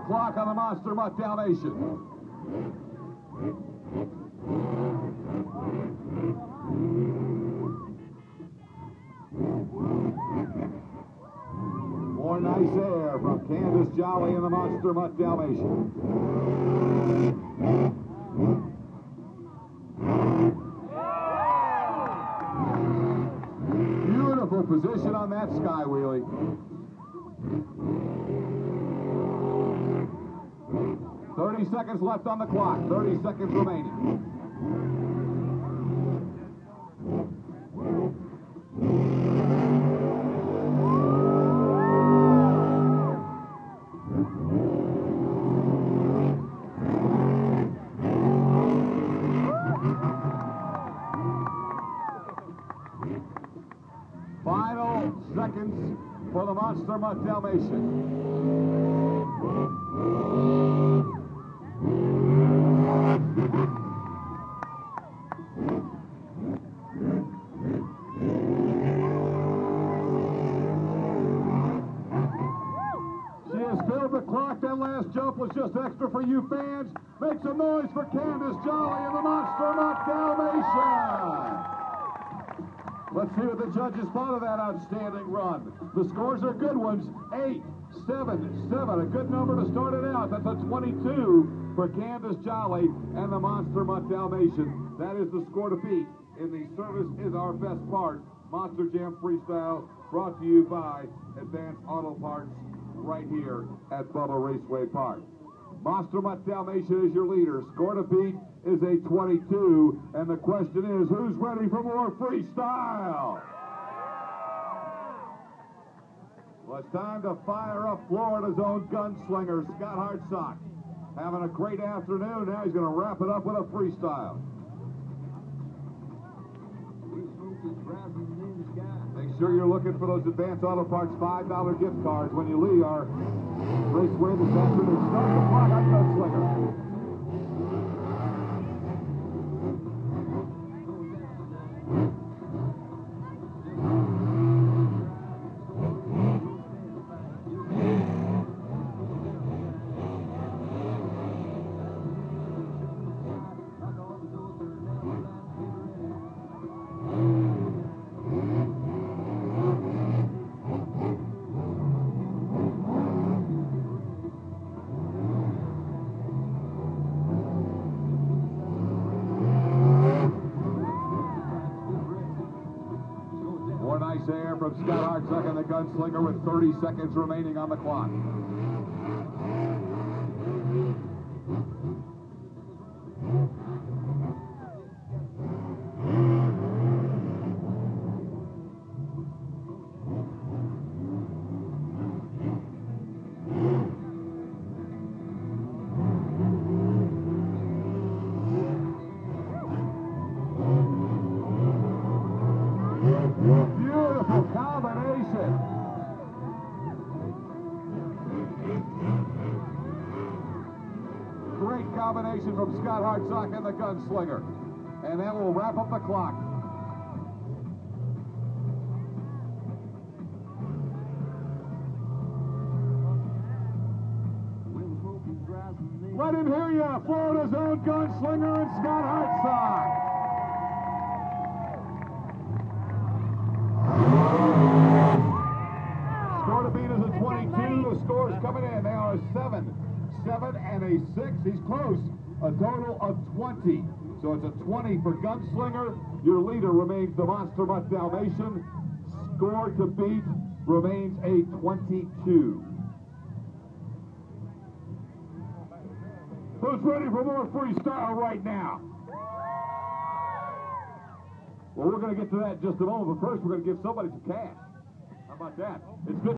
clock on the Monster Mutt Dalmatian. More nice air from Candace Jolly and the Monster Mutt Dalmatian. Beautiful position on that sky wheelie. 30 seconds left on the clock. 30 seconds remaining. Final seconds for the Monster Mutt Dalmatian. She has filled the clock. That last jump was just extra for you fans. Make some noise for Candace Jolly and the Monster Mutt Dalmatian. Let's see what the judges thought of that outstanding run. The scores are good ones. 8, 7, 7. A good number to start it out. That's a 22 for Candace Jolly and the Monster Mutt Dalmatian. That is the score to beat in the Service is Our Best Part Monster Jam Freestyle, brought to you by Advanced Auto Parts right here at Bubba Raceway Park. Monster Mutt Dalmatian is your leader. Score to beat is a 22, and the question is, who's ready for more freestyle? Well, it's time to fire up Florida's own gunslinger, Scott Hartsock. Having a great afternoon. Now he's going to wrap it up with a freestyle. Make sure you're looking for those Advanced Auto Parts $5 gift cards when you leave our raceway this afternoon. Start the clock on Gunslinger. More nice air from Scott Hartsock and the Gunslinger with 30 seconds remaining on the clock. Beautiful combination. Great combination from Scott Hartsock and the Gunslinger. And that will wrap up the clock. Let him hear you, Florida's own Gunslinger and Scott Hartsock. Score to beat is a 22. The scores coming in. They are a 7, 7, and a 6. He's close. A total of 20. So it's a 20 for Gunslinger. Your leader remains the Monster Mutt Dalmatian. Score to beat remains a 22. Who's ready for more freestyle right now? Well, we're going to get to that in just a moment, but first we're going to give somebody some cash. How about that? It's good.